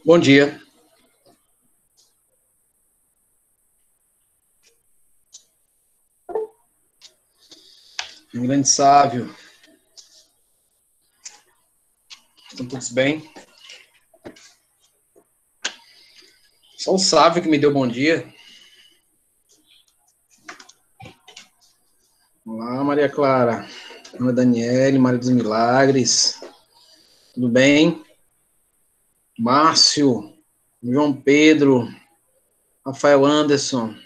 Bom dia. Um grande sábio. Estão todos bem? Só o sábio que me deu bom dia. Olá, Maria Clara. Ana Daniele, Maria dos Milagres. Tudo bem? Márcio, João Pedro, Rafael Anderson.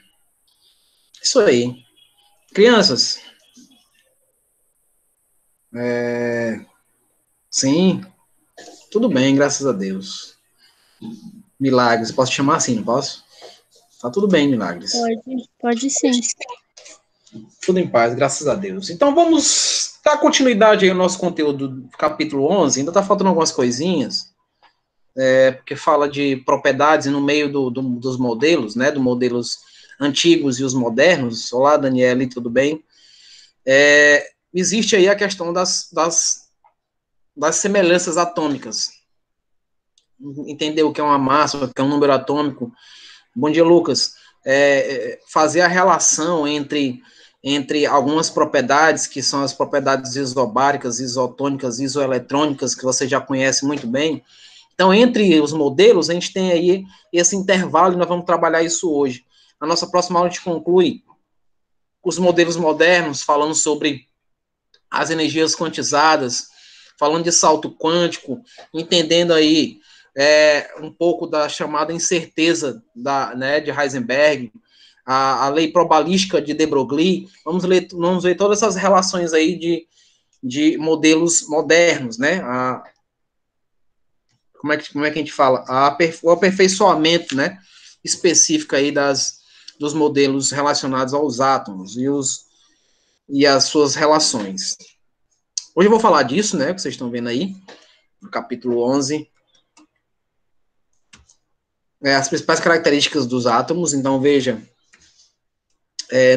Isso aí. Crianças. Sim, tudo bem, graças a Deus. Milagres, posso te chamar assim, não posso? Tá tudo bem, Milagres. Pode sim. Tudo em paz, graças a Deus. Então vamos dar continuidade aí ao nosso conteúdo do capítulo 11. Ainda tá faltando algumas coisinhas, porque fala de propriedades no meio dos modelos, né? Dos modelos antigos e os modernos. Olá, Daniele, tudo bem? Existe aí a questão das semelhanças atômicas. Entender o que é uma massa, o que é um número atômico. Bom dia, Lucas. Fazer a relação entre algumas propriedades, que são as propriedades isobáricas, isotônicas, isoeletrônicas, que você já conhece muito bem. Então, entre os modelos, a gente tem aí esse intervalo, e nós vamos trabalhar isso hoje. Na nossa próxima aula, a gente conclui os modelos modernos, falando sobre as energias quantizadas, falando de salto quântico, entendendo aí um pouco da chamada incerteza de Heisenberg, a lei probabilística de de Broglie. Vamos ver todas essas relações aí de modelos modernos, né? Como é que a gente fala? O aperfeiçoamento, né? Específico aí dos modelos relacionados aos átomos e as suas relações. Hoje eu vou falar disso, né? Que vocês estão vendo aí, no capítulo 11. As principais características dos átomos. Então, veja,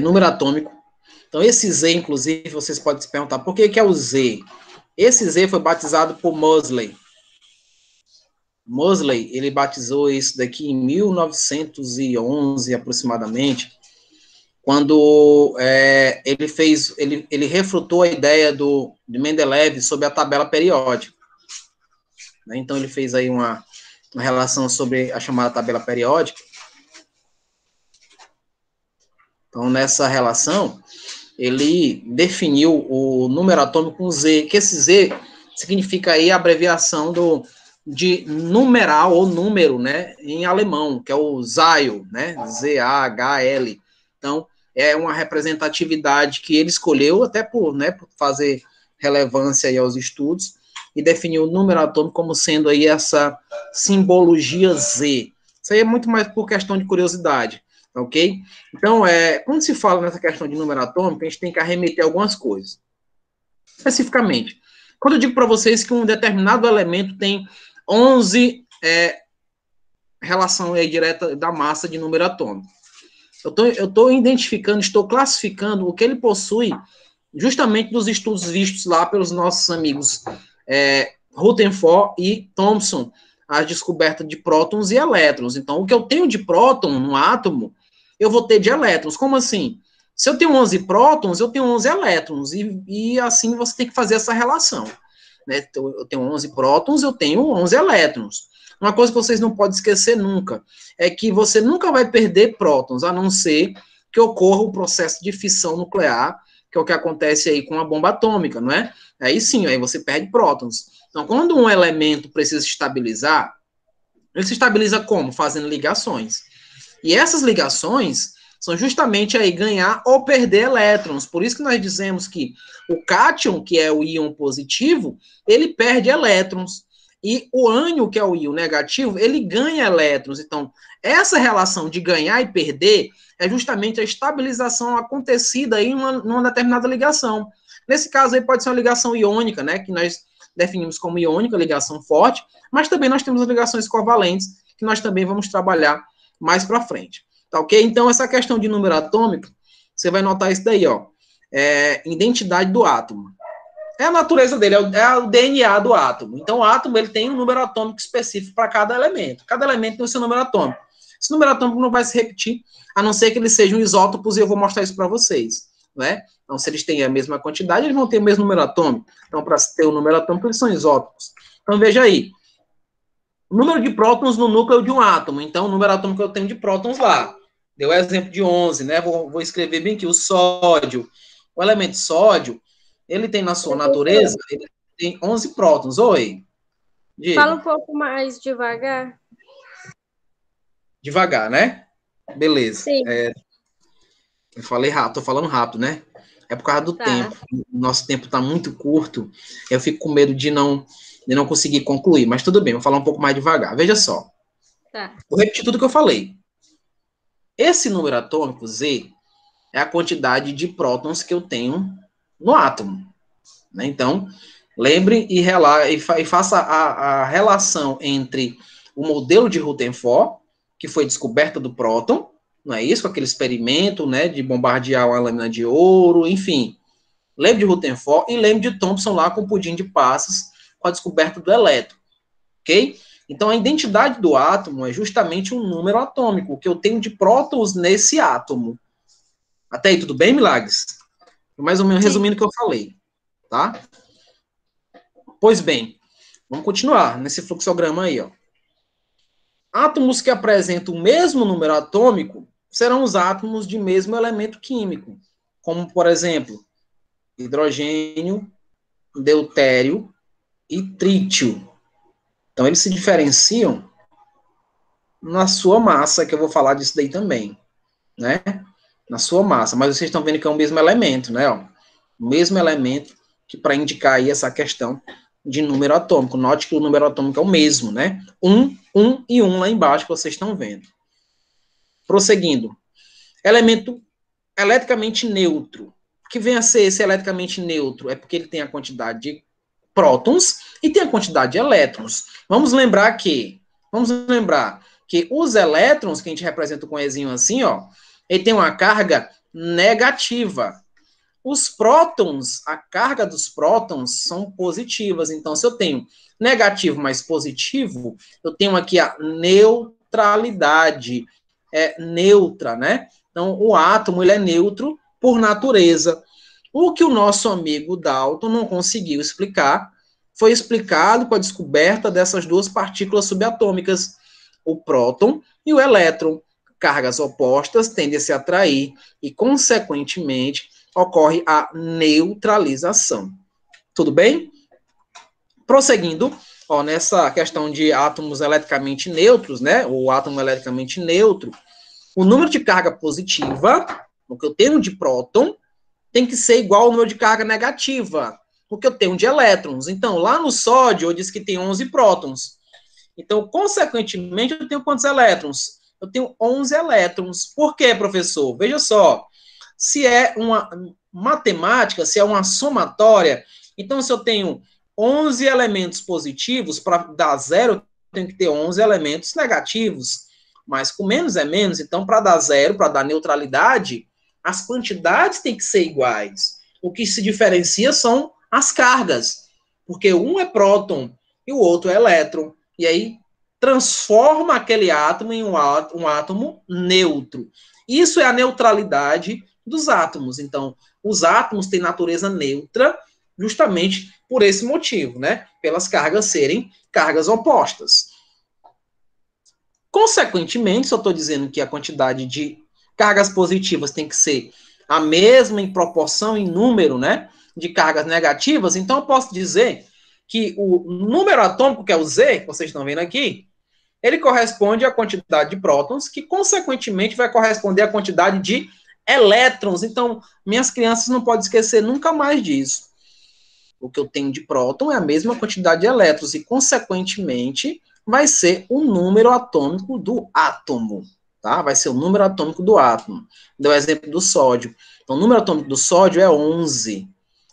número atômico. Então, esse Z, inclusive, vocês podem se perguntar, por que é o Z? Esse Z foi batizado por Moseley. Moseley, ele batizou isso daqui em 1911, aproximadamente, quando ele refutou a ideia de Mendeleev sobre a tabela periódica. Então, ele fez aí uma relação sobre a chamada tabela periódica. Então, nessa relação, ele definiu o número atômico com Z, que esse Z significa aí a abreviação de numeral ou número, né, em alemão, que é o Zahl, né, Z-A-H-L. Então, é uma representatividade que ele escolheu até por fazer relevância aí aos estudos e definiu o número atômico como sendo aí essa simbologia Z. Isso aí é muito mais por questão de curiosidade, ok? Então, quando se fala nessa questão de número atômico, a gente tem que arremeter algumas coisas. Especificamente, quando eu digo para vocês que um determinado elemento tem 11 relação aí direta da massa de número atômico, eu estou identificando, estou classificando o que ele possui justamente dos estudos vistos lá pelos nossos amigos Rutherford e Thomson, a descoberta de prótons e elétrons. Então, o que eu tenho de próton no átomo, eu vou ter de elétrons. Como assim? Se eu tenho 11 prótons, eu tenho 11 elétrons, e assim você tem que fazer essa relação. Né? Eu tenho 11 prótons, eu tenho 11 elétrons. Uma coisa que vocês não podem esquecer nunca é que você nunca vai perder prótons, a não ser que ocorra o processo de fissão nuclear, que é o que acontece aí com a bomba atômica, não é? Aí sim, aí você perde prótons. Então, quando um elemento precisa se estabilizar, ele se estabiliza como? Fazendo ligações. E essas ligações são justamente aí ganhar ou perder elétrons. Por isso que nós dizemos que o cátion, que é o íon positivo, ele perde elétrons. E o ânion, que é o íon negativo, ele ganha elétrons. Então, essa relação de ganhar e perder é justamente a estabilização acontecida aí numa determinada ligação. Nesse caso aí pode ser uma ligação iônica, né, que nós definimos como iônica, ligação forte, mas também nós temos as ligações covalentes, que nós também vamos trabalhar mais para frente. Tá ok? Então, essa questão de número atômico, você vai notar isso daí, ó. Identidade do átomo. É a natureza dele, é o DNA do átomo. Então, o átomo ele tem um número atômico específico para cada elemento. Cada elemento tem o seu número atômico. Esse número atômico não vai se repetir, a não ser que eles sejam isótopos, e eu vou mostrar isso para vocês. Né? Então, se eles têm a mesma quantidade, eles vão ter o mesmo número atômico. Então, para ter o número atômico, eles são isótopos. Então, veja aí. O número de prótons no núcleo de um átomo. Então, o número atômico que eu tenho de prótons lá. Deu o exemplo de 11, né? Vou escrever bem aqui. O sódio. O elemento sódio, ele tem na sua natureza, ele tem 11 prótons. Oi. Diga. Fala um pouco mais devagar. Devagar, né? Beleza. Sim. Eu falei rápido, tô falando rápido, né? É por causa do tempo. O nosso tempo está muito curto. Eu fico com medo de não conseguir concluir. Mas tudo bem, vou falar um pouco mais devagar. Veja só. Tá. Vou repetir tudo que eu falei. Esse número atômico, Z, é a quantidade de prótons que eu tenho no átomo. Né? Então, lembre e faça a relação entre o modelo de Rutherford, que foi descoberta do próton, não é isso? Com aquele experimento, né, de bombardear uma lâmina de ouro, enfim. Lembre de Rutherford e lembre de Thomson lá com o pudim de passas, com a descoberta do elétron, ok? Então, a identidade do átomo é justamente um número atômico, que eu tenho de prótons nesse átomo. Até aí, tudo bem, Milagres? Mais ou menos resumindo o que eu falei, tá? Pois bem, vamos continuar nesse fluxograma aí, ó. Átomos que apresentam o mesmo número atômico serão os átomos de mesmo elemento químico, como, por exemplo, hidrogênio, deutério e trítio. Então, eles se diferenciam na sua massa, que eu vou falar disso daí também, né? Na sua massa. Mas vocês estão vendo que é o mesmo elemento, né? Ó, o mesmo elemento que para indicar aí essa questão de número atômico. Note que o número atômico é o mesmo, né? 1 e 1 lá embaixo que vocês estão vendo. Prosseguindo. Elemento eletricamente neutro. O que vem a ser esse eletricamente neutro? É porque ele tem a quantidade de prótons e tem a quantidade de elétrons. Vamos lembrar que os elétrons, que a gente representa com um ezinho assim, ó, ele tem uma carga negativa. Os prótons, a carga dos prótons são positivas. Então, se eu tenho negativo mais positivo, eu tenho aqui a neutralidade. É neutra, né? Então, o átomo ele é neutro por natureza. O que o nosso amigo Dalton não conseguiu explicar foi explicado com a descoberta dessas duas partículas subatômicas, o próton e o elétron. Cargas opostas tendem a se atrair e, consequentemente, ocorre a neutralização. Tudo bem? Prosseguindo, ó, nessa questão de átomos eletricamente neutros, né? O átomo eletricamente neutro, o número de carga positiva, o que eu tenho de próton, tem que ser igual ao número de carga negativa, o que eu tenho de elétrons. Então, lá no sódio, eu disse que tem 11 prótons. Então, consequentemente, eu tenho quantos elétrons? Eu tenho 11 elétrons. Por quê, professor? Veja só. Se é uma matemática, se é uma somatória, então se eu tenho 11 elementos positivos, para dar zero, eu tenho que ter 11 elementos negativos. Mas com menos é menos, então para dar zero, para dar neutralidade, as quantidades têm que ser iguais. O que se diferencia são as cargas, porque um é próton e o outro é elétron. E aí transforma aquele átomo em um átomo neutro. Isso é a neutralidade dos átomos. Então, os átomos têm natureza neutra justamente por esse motivo, né? Pelas cargas serem cargas opostas. Consequentemente, se eu estou dizendo que a quantidade de cargas positivas tem que ser a mesma em proporção, em número, né? De cargas negativas, então eu posso dizer que o número atômico, que é o Z, que vocês estão vendo aqui, ele corresponde à quantidade de prótons, que, consequentemente, vai corresponder à quantidade de elétrons. Então, minhas crianças não podem esquecer nunca mais disso. O que eu tenho de próton é a mesma quantidade de elétrons, e, consequentemente, vai ser o número atômico do átomo. Tá? Vai ser o número atômico do átomo. Deu o exemplo do sódio. Então, o número atômico do sódio é 11.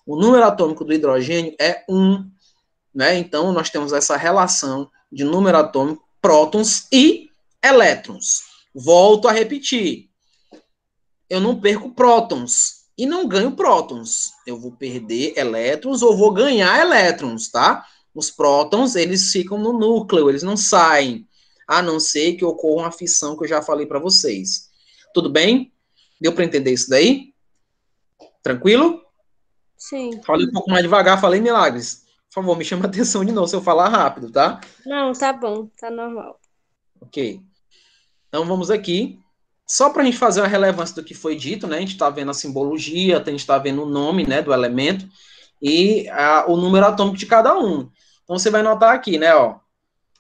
O número atômico do hidrogênio é 1. Né? Então, nós temos essa relação de número atômico, prótons e elétrons. Volto a repetir. Eu não perco prótons. e não ganho prótons. Eu vou perder elétrons ou vou ganhar elétrons, tá? Os prótons, eles ficam no núcleo, eles não saem, a não ser que ocorra uma fissão que eu já falei para vocês. Tudo bem? Deu para entender isso daí? Tranquilo? Sim. Falei um pouco mais devagar, falei milagres. Por favor, me chama a atenção de novo se eu falar rápido, tá? Não, tá bom, tá normal. Ok. Então vamos aqui. Só para a gente fazer a relevância do que foi dito, né? A gente está vendo a simbologia, a gente está vendo o nome, né, do elemento e o número atômico de cada um. Então você vai notar aqui, né, ó,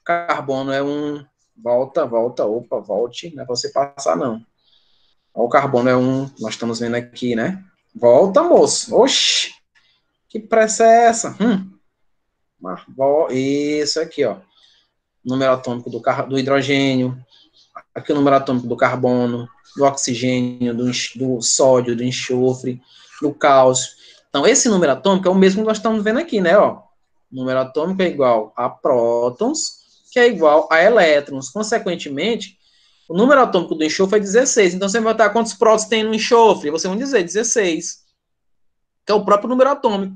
carbono é um, opa, volte, não é para você passar não. Ó, o carbono é um, nós estamos vendo aqui, né? Volta, moço. Oxi, que pressa é essa? Isso aqui, ó. Número atômico do hidrogênio, aqui o número atômico do carbono, do oxigênio, do sódio, do enxofre, do cálcio. Então, esse número atômico é o mesmo que nós estamos vendo aqui, né? Ó. O número atômico é igual a prótons, que é igual a elétrons. Consequentemente, o número atômico do enxofre é 16. Então, você vai botar quantos prótons tem no enxofre? Você vai dizer 16, que é o próprio número atômico.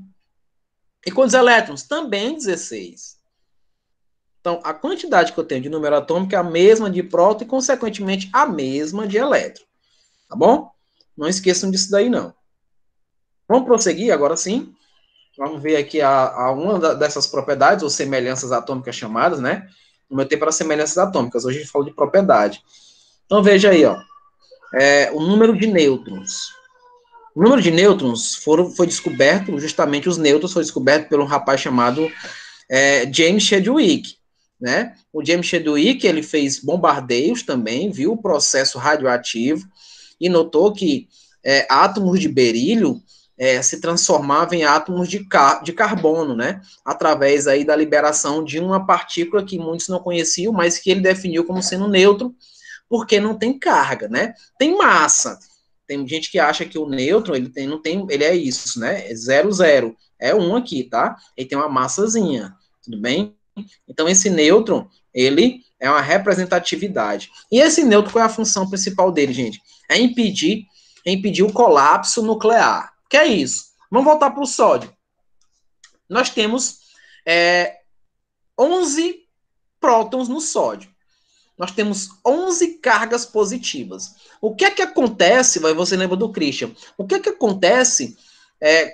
E quantos elétrons? Também 16. Então, a quantidade que eu tenho de número atômico é a mesma de próton e, consequentemente, a mesma de elétron. Tá bom? Não esqueçam disso daí, não. Vamos prosseguir agora sim. Vamos ver aqui uma dessas propriedades, ou semelhanças atômicas chamadas, né? No meu tempo era semelhanças atômicas, hoje a gente fala de propriedade. Então, veja aí, ó. O número de nêutrons. O número de nêutrons foi descoberto, justamente os nêutrons foi descoberto por um rapaz chamado James Chadwick, né? O James Chadwick, ele fez bombardeios também, viu o processo radioativo e notou que átomos de berílio se transformavam em átomos de carbono, né? Através aí da liberação de uma partícula que muitos não conheciam, mas que ele definiu como sendo nêutron, porque não tem carga, né? Tem massa. Tem gente que acha que o nêutron, ele é isso, né? É 0, 0. É um aqui, tá? Ele tem uma massazinha, tudo bem? Então, esse nêutron, ele é uma representatividade. E esse nêutron, qual é a função principal dele, gente? É impedir o colapso nuclear. Que é isso? Vamos voltar para o sódio. Nós temos 11 prótons no sódio. Nós temos 11 cargas positivas. O que é que acontece, você lembra do Christian, o que é que acontece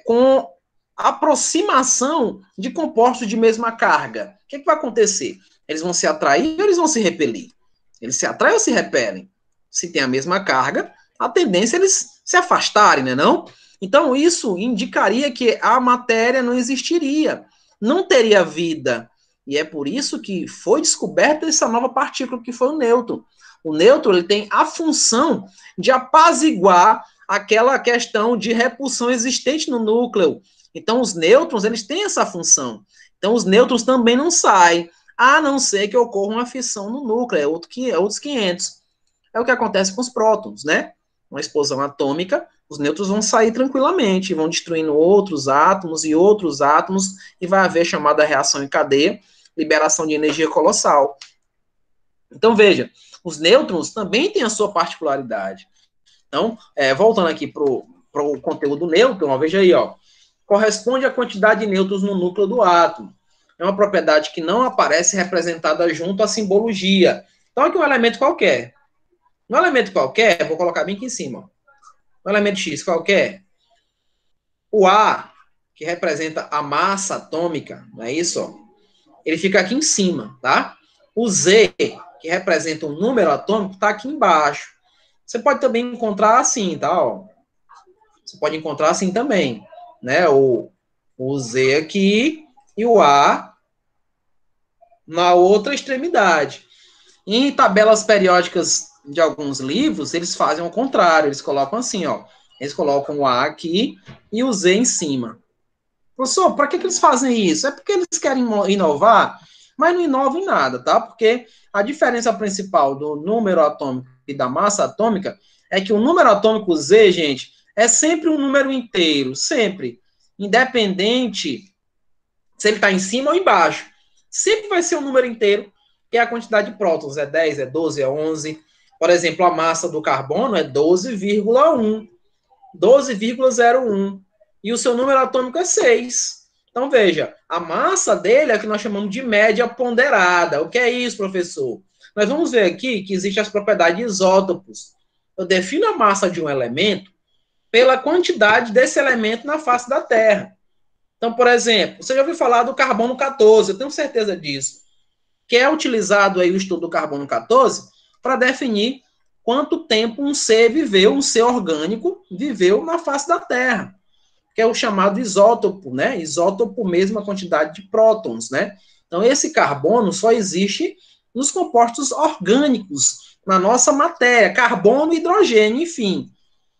com a aproximação de compostos de mesma carga? O que é que vai acontecer? Eles vão se atrair ou eles vão se repelir? Eles se atraem ou se repelem? Se tem a mesma carga, a tendência é eles se afastarem, né, não? Então, isso indicaria que a matéria não existiria, não teria vida. E é por isso que foi descoberta essa nova partícula que foi o nêutron. O nêutron, ele tem a função de apaziguar aquela questão de repulsão existente no núcleo. Então, os nêutrons, eles têm essa função. Então, os nêutrons também não saem, a não ser que ocorra uma fissão no núcleo, outros 500. É o que acontece com os prótons, né? Uma explosão atômica, os nêutrons vão sair tranquilamente, vão destruindo outros átomos, e vai haver chamada reação em cadeia, liberação de energia colossal. Então, veja, os nêutrons também têm a sua particularidade. Então, voltando aqui para o conteúdo do nêutron, veja aí, ó, corresponde à quantidade de nêutrons no núcleo do átomo. É uma propriedade que não aparece representada junto à simbologia. Então, aqui um elemento qualquer. Um elemento qualquer, vou colocar bem aqui em cima. Um elemento X qualquer. O A, que representa a massa atômica, não é isso? Ó, ele fica aqui em cima, tá? O Z, que representa um número atômico, está aqui embaixo. Você pode também encontrar assim, tá? Ó. Você pode encontrar assim também, né? O Z aqui e o A na outra extremidade. Em tabelas periódicas de alguns livros, eles fazem o contrário, eles colocam assim, ó. Eles colocam o A aqui e o Z em cima. Professor, para que eles fazem isso? É porque eles querem inovar, mas não inovam em nada, tá? Porque a diferença principal do número atômico e da massa atômica é que o número atômico Z, gente, é sempre um número inteiro, sempre. Independente se ele está em cima ou embaixo. Sempre vai ser um número inteiro, que é a quantidade de prótons. É 10, é 12, é 11. Por exemplo, a massa do carbono é 12,1. 12,01. E o seu número atômico é 6. Então, veja, a massa dele é o que nós chamamos de média ponderada. O que é isso, professor? Nós vamos ver aqui que existem as propriedades de isótopos. Eu defino a massa de um elemento pela quantidade desse elemento na face da Terra. Então, por exemplo, você já ouviu falar do carbono 14, eu tenho certeza disso, que é utilizado aí o estudo do carbono 14 para definir quanto tempo um ser viveu, um ser orgânico viveu na face da Terra, que é o chamado isótopo, né? Isótopo mesmo a quantidade de prótons, né? Então, esse carbono só existe nos compostos orgânicos, na nossa matéria, carbono e hidrogênio, enfim.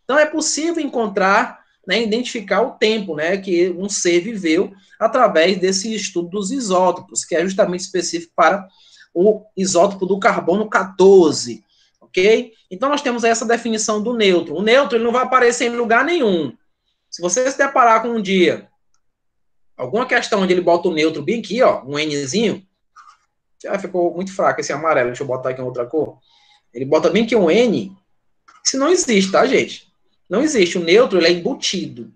Então, é possível encontrar, né, identificar o tempo, né, que um ser viveu através desse estudo dos isótopos, que é justamente específico para o isótopo do carbono 14, ok? Então, nós temos essa definição do nêutron. O nêutron ele não vai aparecer em lugar nenhum. Se você se deparar com um dia, alguma questão onde ele bota o nêutron bem aqui, ó, um Nzinho, já ficou muito fraco esse amarelo, deixa eu botar aqui em outra cor. Ele bota bem aqui um N, isso não existe, tá, gente? Não existe. O nêutron, ele é embutido.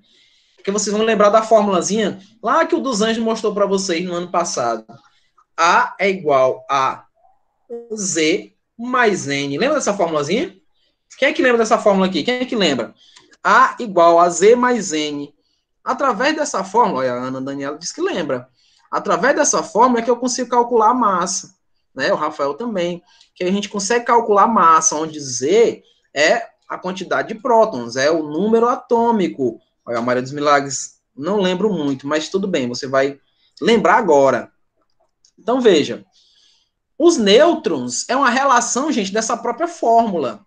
Porque vocês vão lembrar da formulazinha lá que o dos Anjos mostrou para vocês no ano passado. A é igual a Z mais N. Lembra dessa formulazinha? Quem é que lembra dessa fórmula aqui? Quem é que lembra? A igual a Z mais N. Através dessa fórmula, olha, a Ana Daniela disse que lembra. Através dessa fórmula é que eu consigo calcular a massa. Né? O Rafael também. Que a gente consegue calcular a massa, onde Z é a quantidade de prótons, é o número atômico. Olha, a Maria dos Milagres, não lembro muito, mas tudo bem, você vai lembrar agora. Então, veja. Os nêutrons é uma relação, gente, dessa própria fórmula.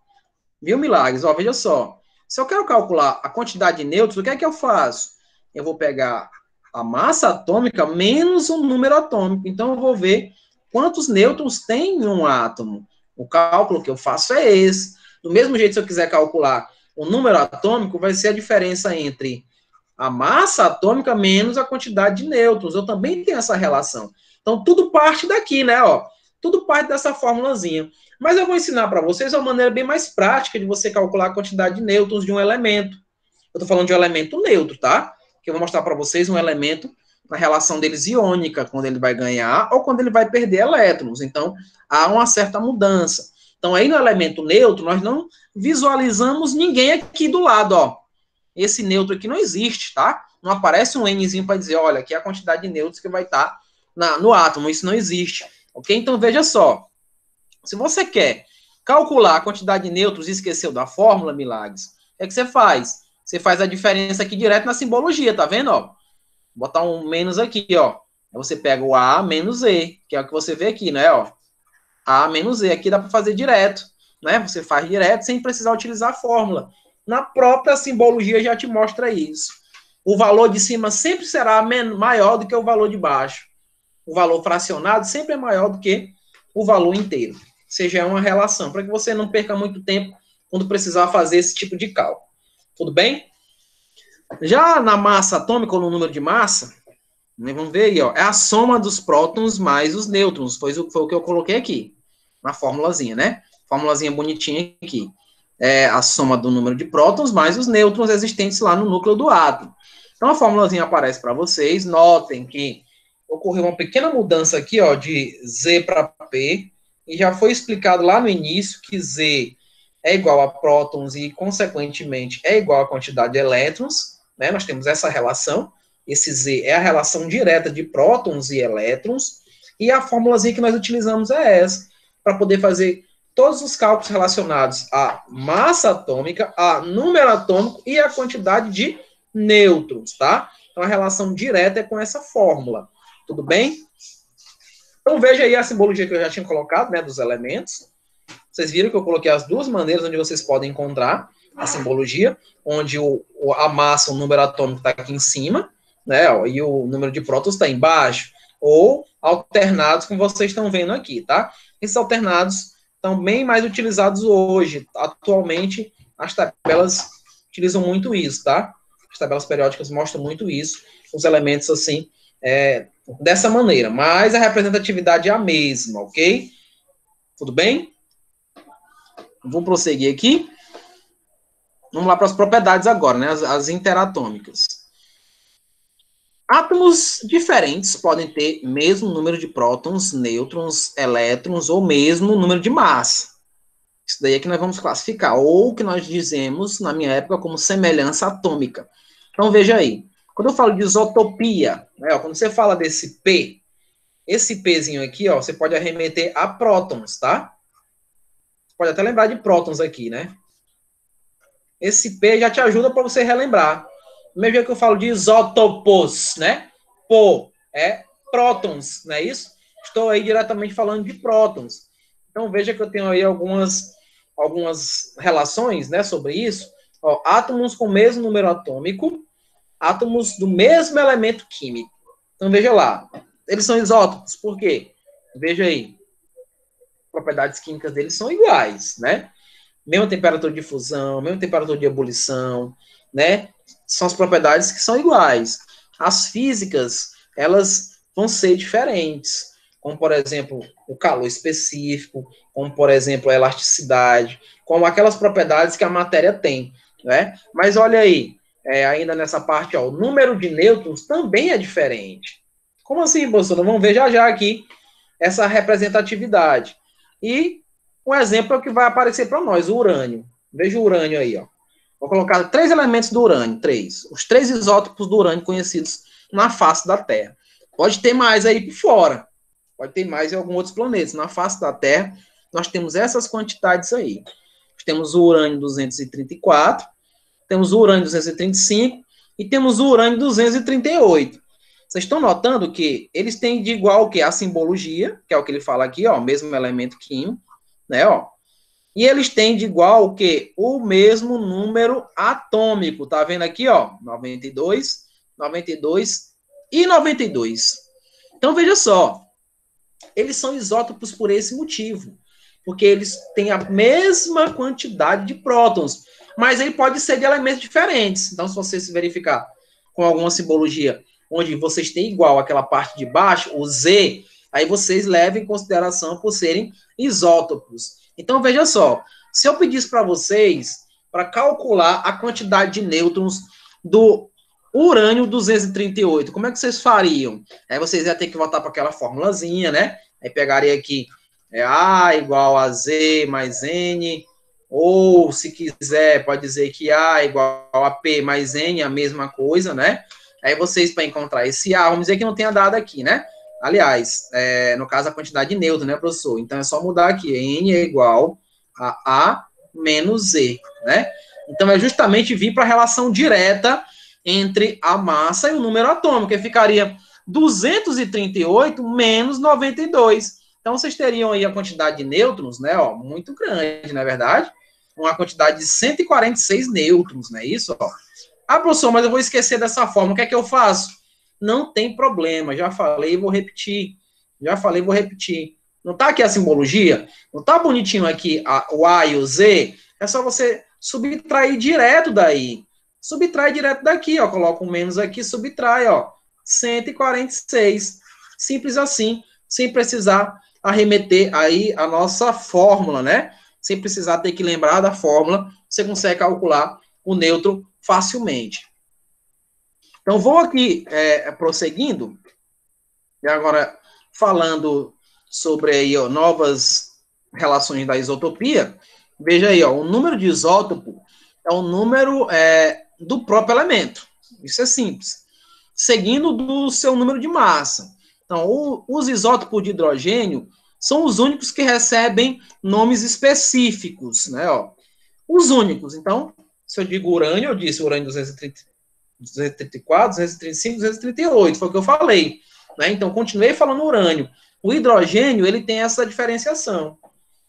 Viu, Milagres? Ó, veja só. Se eu quero calcular a quantidade de nêutrons, o que é que eu faço? Eu vou pegar a massa atômica menos o número atômico. Então, eu vou ver quantos nêutrons tem em um átomo. O cálculo que eu faço é esse. Do mesmo jeito, se eu quiser calcular o número atômico, vai ser a diferença entre a massa atômica menos a quantidade de nêutrons. Eu também tenho essa relação. Então, tudo parte daqui, né? Ó, tudo parte dessa formulazinha. Mas eu vou ensinar para vocês uma maneira bem mais prática de você calcular a quantidade de nêutrons de um elemento. Eu estou falando de um elemento neutro, tá? Que eu vou mostrar para vocês um elemento na relação deles iônica, quando ele vai ganhar ou quando ele vai perder elétrons. Então, há uma certa mudança. Então, aí no elemento neutro, nós não visualizamos ninguém aqui do lado, ó. Esse neutro aqui não existe, tá? Não aparece um Nzinho para dizer, olha, aqui é a quantidade de nêutrons que vai estar no átomo. Isso não existe, ok? Então, veja só. Se você quer calcular a quantidade de nêutrons e esqueceu da fórmula, Milagres, o que você faz? Você faz a diferença aqui direto na simbologia, tá vendo, ó? Vou botar um menos aqui, ó. Aí você pega o A menos E, que é o que você vê aqui, né, ó. A menos E, aqui dá para fazer direto, né? Você faz direto sem precisar utilizar a fórmula. Na própria simbologia já te mostra isso. O valor de cima sempre será maior do que o valor de baixo. O valor fracionado sempre é maior do que o valor inteiro. Ou seja, é uma relação, para que você não perca muito tempo quando precisar fazer esse tipo de cálculo. Tudo bem? Já na massa atômica, ou no número de massa, né, vamos ver aí, ó, é a soma dos prótons mais os nêutrons. Foi o que eu coloquei aqui, na formulazinha, né? Formulazinha bonitinha aqui. É a soma do número de prótons mais os nêutrons existentes lá no núcleo do átomo. Então, a formulazinha aparece para vocês. Notem que ocorreu uma pequena mudança aqui, ó, de Z para P, e já foi explicado lá no início que Z é igual a prótons e, consequentemente, é igual à quantidade de elétrons, né? Nós temos essa relação. Esse Z é a relação direta de prótons e elétrons, e a formulazinha que nós utilizamos é essa, para poder fazer todos os cálculos relacionados à massa atômica, a número atômico e a quantidade de nêutrons, tá? Então, a relação direta é com essa fórmula. Tudo bem? Então, veja aí a simbologia que eu já tinha colocado, né, dos elementos. Vocês viram que eu coloquei as duas maneiras onde vocês podem encontrar a simbologia, onde a massa, o número atômico está aqui em cima, né, ó, e o número de prótons está embaixo, ou alternados, como vocês estão vendo aqui, tá? Esses alternados estão bem mais utilizados hoje. Atualmente, as tabelas utilizam muito isso, tá? As tabelas periódicas mostram muito isso, os elementos assim, dessa maneira, mas a representatividade é a mesma, ok? Tudo bem? Vamos prosseguir aqui. Vamos lá para as propriedades agora, né? As interatômicas. Átomos diferentes podem ter mesmo número de prótons, nêutrons, elétrons ou mesmo número de massa. Isso daí é que nós vamos classificar, ou que nós dizemos, na minha época, como semelhança atômica. Então, veja aí. Quando eu falo de isotopia, né, quando você fala desse P, esse Pzinho aqui, ó, você pode arremeter a prótons, tá? Você pode até lembrar de prótons aqui, né? Esse P já te ajuda para você relembrar. Do mesmo jeito que eu falo de isótopos, né? Pô, é prótons, não é isso? Estou aí diretamente falando de prótons. Então, veja que eu tenho aí algumas relações, né, sobre isso. Ó, átomos com o mesmo número atômico, átomos do mesmo elemento químico. Então, veja lá. Eles são isótopos, por quê? Veja aí. Propriedades químicas deles são iguais, né? Mesma temperatura de fusão, mesma temperatura de ebulição, né? São as propriedades que são iguais. As físicas, elas vão ser diferentes, como, por exemplo, o calor específico, como, por exemplo, a elasticidade, como aquelas propriedades que a matéria tem, né? Mas olha aí, ainda nessa parte, ó, o número de nêutrons também é diferente. Como assim, professor? Vamos ver já aqui essa representatividade. E um exemplo é o que vai aparecer para nós, o urânio. Veja o urânio aí, ó. Vou colocar 3 elementos do urânio, 3. Os 3 isótopos do urânio conhecidos na face da Terra. Pode ter mais aí por fora. Pode ter mais em alguns outros planetas. Na face da Terra, nós temos essas quantidades aí. Temos o urânio 234, temos o urânio 235 e temos o urânio 238. Vocês estão notando que eles têm de igual que a simbologia, que é o que ele fala aqui, ó, mesmo elemento químico, né, ó. E eles têm de igual o quê? O mesmo número atômico. Tá vendo aqui, ó? 92, 92 e 92. Então, veja só. Eles são isótopos por esse motivo. Porque eles têm a mesma quantidade de prótons. Mas ele pode ser de elementos diferentes. Então, se você se verificar com alguma simbologia onde vocês têm igual aquela parte de baixo, o Z, aí vocês levam em consideração por serem isótopos. Então, veja só, se eu pedisse para vocês, para calcular a quantidade de nêutrons do urânio 238, como é que vocês fariam? Aí vocês iam ter que voltar para aquela formulazinha, né? Aí pegaria aqui A igual a Z mais N, ou se quiser, pode dizer que A igual a P mais N, a mesma coisa, né? Aí vocês, para encontrar esse A, vamos dizer que não tenha dado aqui, né? Aliás, no caso, a quantidade de nêutron, né, professor? Então, é só mudar aqui. N é igual a A menos Z, né? Então, é justamente vir para a relação direta entre a massa e o número atômico, que ficaria 238 menos 92. Então, vocês teriam aí a quantidade de nêutrons, né, ó, muito grande, não é verdade? Uma quantidade de 146 nêutrons, não é isso? Ó. Ah, professor, mas eu vou esquecer dessa forma. O que é que eu faço? Não tem problema. Já falei, vou repetir. Não está aqui a simbologia? Não está bonitinho aqui o A e o Z? É só você subtrair direto daí. Subtrai direto daqui, ó. Coloca um menos aqui, subtrai, ó. 146. Simples assim, sem precisar arremeter aí a nossa fórmula, né? Sem precisar ter que lembrar da fórmula, você consegue calcular o nêutron facilmente. Então, vou aqui prosseguindo, e agora falando sobre aí, ó, novas relações da isotopia. Veja aí, ó, o número de isótopo é o número do próprio elemento. Isso é simples. Seguindo do seu número de massa. Então, os isótopos de hidrogênio são os únicos que recebem nomes específicos, né, ó. Os únicos. Então, se eu digo urânio, eu disse urânio 234, 235, 238, foi o que eu falei. Né? Então, continuei falando urânio. O hidrogênio, ele tem essa diferenciação.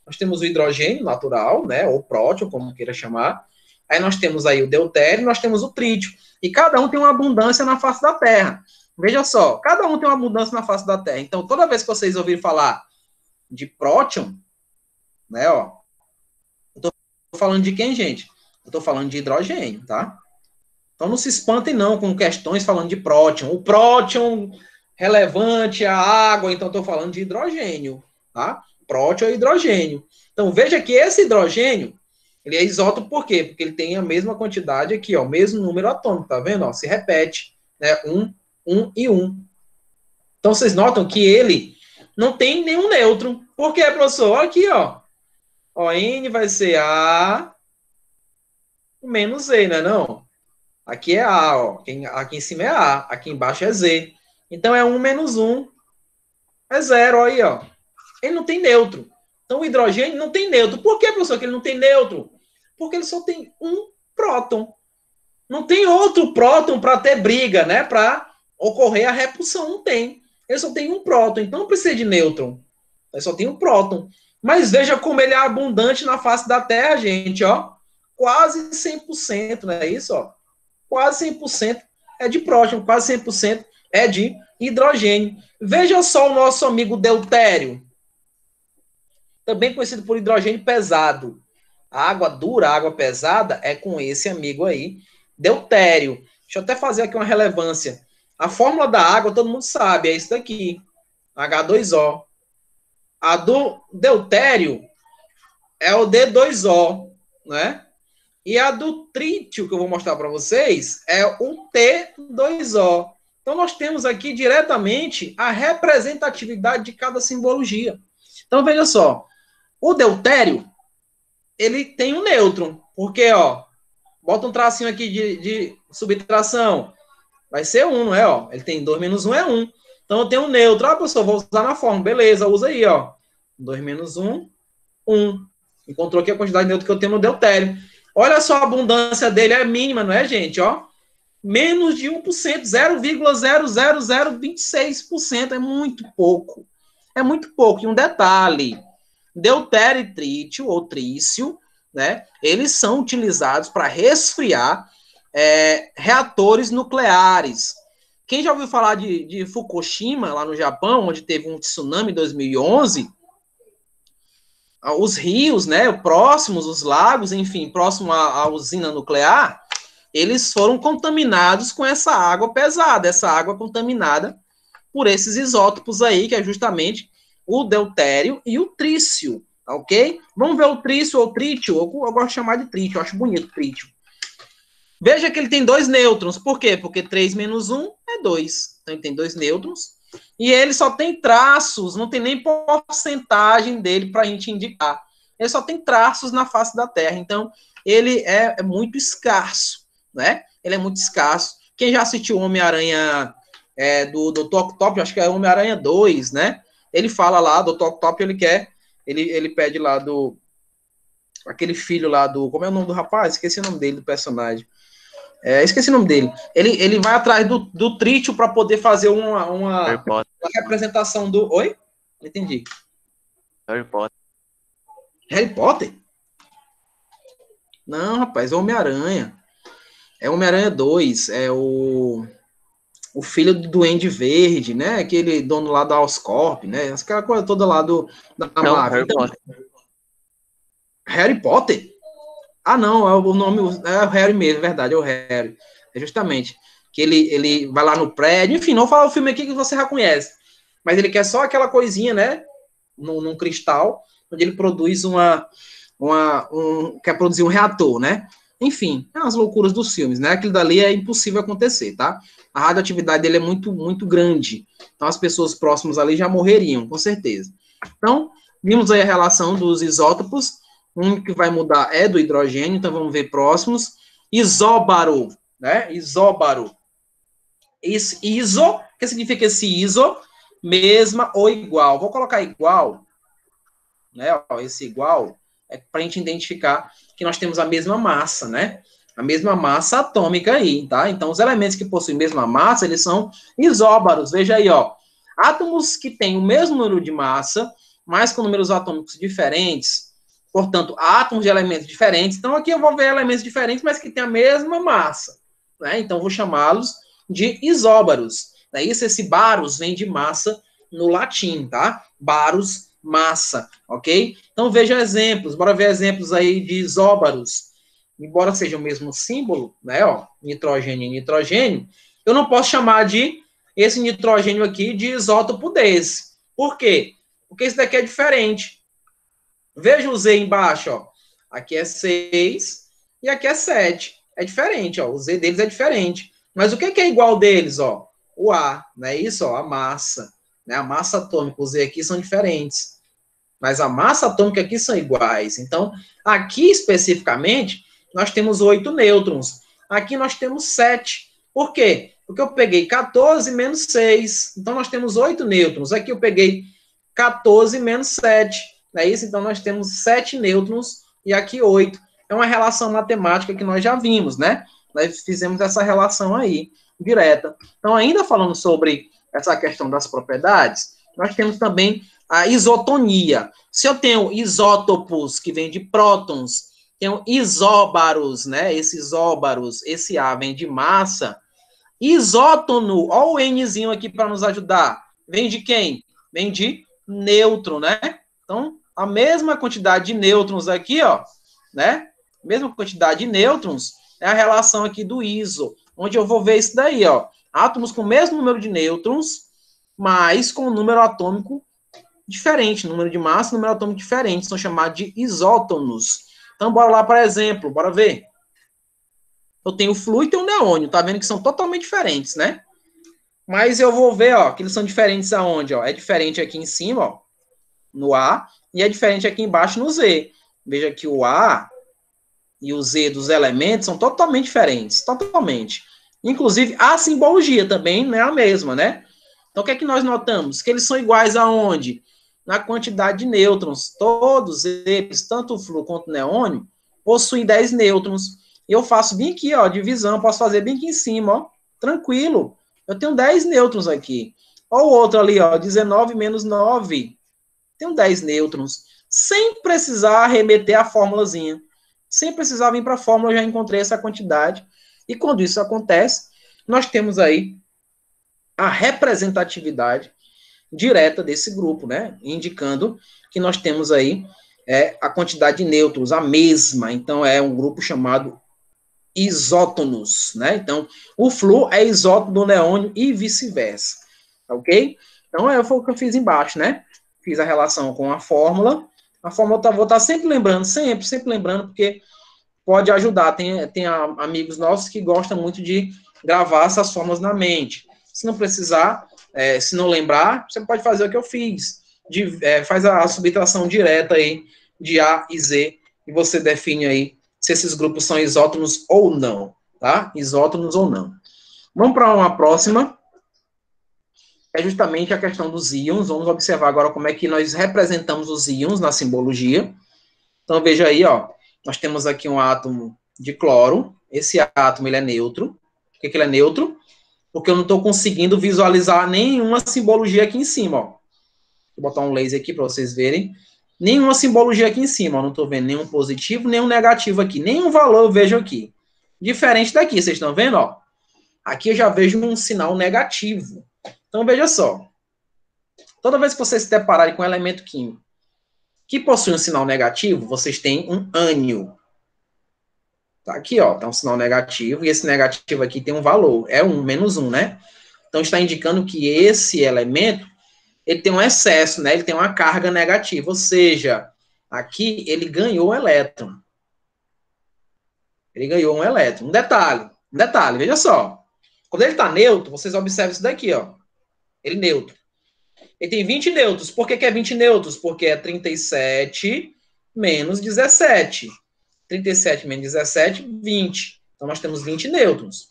Nós temos o hidrogênio natural, né, ou próton, como queira chamar. Aí nós temos aí o deutério, nós temos o trítio. E cada um tem uma abundância na face da Terra. Veja só, cada um tem uma abundância na face da Terra. Então, toda vez que vocês ouvirem falar de próton, né, ó, eu tô falando de quem, gente? Eu tô falando de hidrogênio, tá? Então, não se espantem, não, com questões falando de próton. O próton relevante à água, então estou falando de hidrogênio, tá? Próton é hidrogênio. Então, veja que esse hidrogênio, Ele é isótopo por quê? Porque ele tem a mesma quantidade aqui, ó, o mesmo número atômico, tá vendo? Ó, se repete, né? 1 e 1. Então, vocês notam que ele não tem nenhum nêutron. Por quê, professor? Olha aqui, ó. Ó, N vai ser A menos Z, né, não? Aqui é A, ó. Aqui em cima é A, aqui embaixo é Z. Então, é 1 menos 1 é 0, ó, aí, ó. Ele não tem nêutron. Então, o hidrogênio não tem nêutron. Por que, professor, que ele não tem nêutron? Porque ele só tem um próton. Não tem outro próton para ter briga, né? Para ocorrer a repulsão. Não tem. Ele só tem um próton. Então, não precisa de nêutron. Ele só tem um próton. Mas veja como ele é abundante na face da Terra, gente, ó. Quase 100%, não é isso, ó? Quase 100% é de próton, quase 100% é de hidrogênio. Veja só o nosso amigo deutério, também conhecido por hidrogênio pesado. A água dura, a água pesada, é com esse amigo aí, deutério. Deixa eu até fazer aqui uma relevância. A fórmula da água, todo mundo sabe, é isso daqui, H2O. A do deutério é o D2O, né? E a do trítio, que eu vou mostrar para vocês, é o T2O. Então, nós temos aqui diretamente a representatividade de cada simbologia. Então, veja só. O deutério, ele tem um nêutron. Porque, ó, bota um tracinho aqui de subtração. Vai ser 1, não é? Ó, ele tem 2 menos 1 é 1. Então, eu tenho um nêutron. Ah, professor, vou usar na forma. Beleza, usa aí, ó. 2 menos 1, 1. Encontrou aqui a quantidade de nêutron que eu tenho no deutério. Olha só, a abundância dele é mínima, não é, gente? Ó, menos de 1%, 0,00026%. É muito pouco. É muito pouco. E um detalhe, deutério e trítio, ou trício, né, eles são utilizados para resfriar reatores nucleares. Quem já ouviu falar de Fukushima, lá no Japão, onde teve um tsunami em 2011, os rios, né, próximos, os lagos, enfim, próximo à usina nuclear, eles foram contaminados com essa água pesada, essa água contaminada por esses isótopos aí, que é justamente o deutério e o trício, ok? Vamos ver o trício ou trítio, eu gosto de chamar de trítio, eu acho bonito trítio. Veja que ele tem 2 nêutrons, por quê? Porque 3 menos 1 é 2, então ele tem 2 nêutrons, e ele só tem traços, não tem nem porcentagem dele para a gente indicar. Ele só tem traços na face da Terra. Então, ele é muito escasso, né? Ele é muito escasso. Quem já assistiu o Homem-Aranha do Dr. Octopus, acho que é Homem-Aranha 2, né? Ele fala lá, Dr. Octopus, ele pede lá aquele filho lá como é o nome do rapaz? Esqueci o nome dele, do personagem. Esqueci o nome dele. Ele vai atrás do trítio para poder fazer uma representação do... Oi? Não entendi. Harry Potter. Harry Potter? Não, rapaz, é Homem-Aranha. É Homem-Aranha 2. É o filho do Duende Verde, né? Aquele dono lá da Oscorp, né? Aquela coisa toda lá da Marvel. Harry Potter. Harry Potter? Ah, não, o nome é o Harry mesmo, é verdade, é o Harry. É justamente que ele vai lá no prédio, enfim, não fala o filme aqui que você já conhece, mas ele quer só aquela coisinha, né, num cristal, onde ele produz quer produzir um reator, né? Enfim, é umas loucuras dos filmes, né? Aquilo dali é impossível acontecer, tá? A radioatividade dele é muito, muito grande, então as pessoas próximas ali já morreriam, com certeza. Então, vimos aí a relação dos isótopos. O único que vai mudar é do hidrogênio, então vamos ver próximos. Isóbaro, né? Isóbaro. Iso, o que significa esse iso? Mesma ou igual. Vou colocar igual, né? Esse igual é para a gente identificar que nós temos a mesma massa, né? A mesma massa atômica aí, tá? Então, os elementos que possuem a mesma massa, eles são isóbaros. Veja aí, ó. Átomos que têm o mesmo número de massa, mas com números atômicos diferentes, portanto, átomos de elementos diferentes. Então, aqui eu vou ver elementos diferentes, mas que têm a mesma massa, né? Então, vou chamá-los de isóbaros. Esse baros vem de massa no latim, tá? Baros, massa, ok? Então, veja exemplos. Bora ver exemplos aí de isóbaros. Embora seja o mesmo símbolo, né? Ó, nitrogênio e nitrogênio, eu não posso chamar esse nitrogênio aqui de isótopo desse. Por quê? Porque esse daqui é diferente. Veja o Z embaixo, ó. Aqui é 6 e aqui é 7. É diferente, ó. O Z deles é diferente. Mas o que é igual deles, ó? O A, não é isso, ó? A massa. Né? A massa atômica, o Z aqui são diferentes. Mas a massa atômica aqui são iguais. Então, aqui especificamente, nós temos 8 nêutrons. Aqui nós temos 7. Por quê? Porque eu peguei 14 menos 6. Então, nós temos 8 nêutrons. Aqui eu peguei 14 menos 7. Não é isso? Então, nós temos 7 nêutrons e aqui 8. É uma relação matemática que nós já vimos, né? Nós fizemos essa relação aí, direta. Então, ainda falando sobre essa questão das propriedades, nós temos também a isotonia. Se eu tenho isótopos, que vem de prótons, tenho isóbaros, né? Esses isóbaros, esse A vem de massa. Isótono, olha o Nzinho aqui para nos ajudar. Vem de quem? Vem de nêutron, né? Então, a mesma quantidade de nêutrons aqui, ó, né? Mesma quantidade de nêutrons é a relação aqui do iso, onde eu vou ver isso daí, ó. Átomos com o mesmo número de nêutrons, mas com um número atômico diferente, número de massa, número atômico diferente, são chamados de isótonos. Então, bora lá, por exemplo, bora ver. Eu tenho o flúor e tenho o neônio, tá vendo que são totalmente diferentes, né? Mas eu vou ver, ó, que eles são diferentes aonde, ó? É diferente aqui em cima, ó, no A, e é diferente aqui embaixo no Z. Veja que o A e o Z dos elementos são totalmente diferentes, totalmente. Inclusive, a simbologia também não é a mesma, né? Então, o que é que nós notamos? Que eles são iguais aonde? Na quantidade de nêutrons. Todos eles, tanto o flúor quanto o neônio, possuem 10 nêutrons. E eu faço bem aqui, ó, divisão, posso fazer bem aqui em cima, ó, tranquilo. Eu tenho 10 nêutrons aqui. Olha o outro ali, ó, 19 menos 9. Tenho 10 nêutrons. Sem precisar remeter a fórmulazinha. Sem precisar vir para a fórmula, eu já encontrei essa quantidade. E quando isso acontece, nós temos aí a representatividade direta desse grupo, né? Indicando que nós temos aí a quantidade de nêutrons, a mesma. Então, é um grupo chamado isótonos, né? Então, o flúor é isótono do neônio e vice-versa, ok? Então, foi o que eu fiz embaixo, né? Fiz a relação com a fórmula. A fórmula vou estar sempre lembrando, sempre lembrando, porque pode ajudar. Tem amigos nossos que gostam muito de gravar essas fórmulas na mente. Se não precisar, se não lembrar, você pode fazer o que eu fiz. Faz a subtração direta aí de A e Z, e você define aí se esses grupos são isótonos ou não, tá? Isótonos ou não. Vamos para uma próxima. É justamente a questão dos íons. Vamos observar agora como é que nós representamos os íons na simbologia. Então, veja aí, ó. Nós temos aqui um átomo de cloro. Esse átomo, ele é neutro. Por que ele é neutro? Porque eu não estou conseguindo visualizar nenhuma simbologia aqui em cima, ó. Vou botar um laser aqui para vocês verem. Nenhuma simbologia aqui em cima, ó. Não estou vendo nenhum positivo, nenhum negativo aqui. Nenhum valor eu vejo aqui. Diferente daqui, vocês estão vendo, ó? Aqui eu já vejo um sinal negativo. Então, veja só. Toda vez que vocês se depararem com um elemento químico que possui um sinal negativo, vocês têm um ânion. Tá aqui, ó, tá um sinal negativo, e esse negativo aqui tem um valor, é 1, menos 1, né? Então, está indicando que esse elemento, ele tem um excesso, né? Ele tem uma carga negativa, ou seja, aqui ele ganhou um elétron. Ele ganhou um elétron. Um detalhe, veja só. Quando ele está neutro, vocês observam isso daqui, ó. Ele neutro. Ele tem 20 nêutrons. Por que é 20 nêutrons? Porque é 37 menos 17. 37 menos 17, 20. Então, nós temos 20 nêutrons.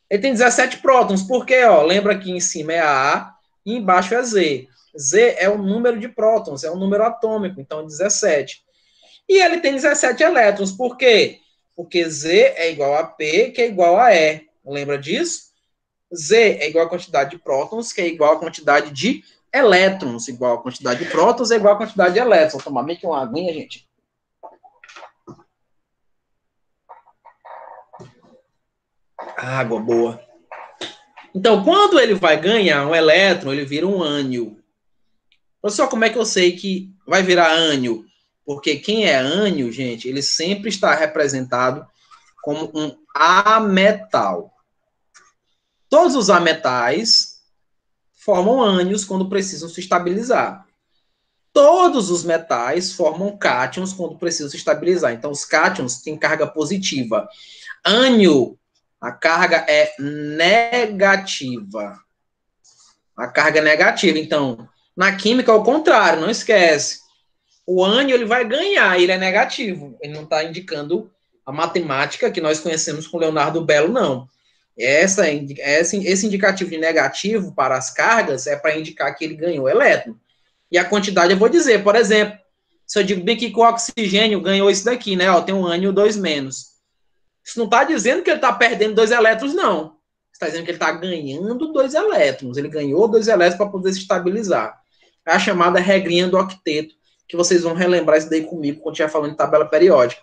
Ele tem 17 prótons. Por quê? Ó, lembra que em cima é A e embaixo é Z. Z é o número de prótons, é um número atômico, então 17. E ele tem 17 elétrons. Por quê? Porque Z é igual a P, que é igual a E. Lembra disso? Z é igual a quantidade de prótons, que é igual a quantidade de elétrons. Igual a quantidade de prótons é igual a quantidade de elétrons. Vou tomar meio que uma aguinha, gente. Água boa. Então, quando ele vai ganhar um elétron, ele vira um ânion. Olha só como é que eu sei que vai virar ânion. Porque quem é ânion, gente, ele sempre está representado como um ametal. Todos os ametais formam ânions quando precisam se estabilizar. Todos os metais formam cátions quando precisam se estabilizar. Então, os cátions têm carga positiva. Ânio, a carga é negativa. A carga é negativa. Então, na química, é o contrário, não esquece. O ânio, ele vai ganhar, ele é negativo. Ele não está indicando a matemática que nós conhecemos com Leonardo Belo, não. Esse indicativo de negativo para as cargas é para indicar que ele ganhou elétron. E a quantidade eu vou dizer, por exemplo, se eu digo bem que o oxigênio ganhou isso daqui, né? Ó, tem um ânio 2 menos. Isso não está dizendo que ele está perdendo 2 elétrons, não. Está dizendo que ele está ganhando 2 elétrons. Ele ganhou 2 elétrons para poder se estabilizar. É a chamada regrinha do octeto, que vocês vão relembrar isso daí comigo quando estiver falando de tabela periódica.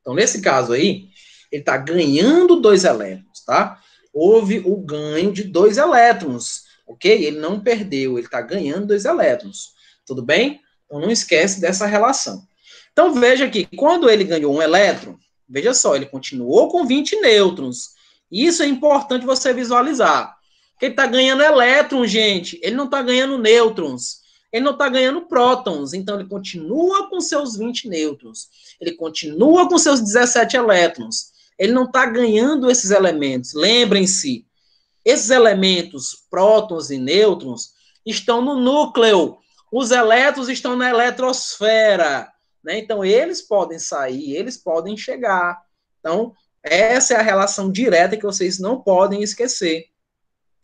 Então, nesse caso aí, ele está ganhando 2 elétrons, tá? Houve o ganho de 2 elétrons, ok? Ele não perdeu, ele está ganhando 2 elétrons. Tudo bem? Então, não esquece dessa relação. Então, veja que quando ele ganhou 1 elétron, veja só, ele continuou com 20 nêutrons. Isso é importante você visualizar. Ele está ganhando elétrons, gente. Ele não está ganhando nêutrons. Ele não está ganhando prótons. Então, ele continua com seus 20 nêutrons. Ele continua com seus 17 elétrons. Ele não está ganhando esses elementos. Lembrem-se, esses elementos, prótons e nêutrons, estão no núcleo. Os elétrons estão na eletrosfera. Né? Então, eles podem sair, eles podem chegar. Então, essa é a relação direta que vocês não podem esquecer.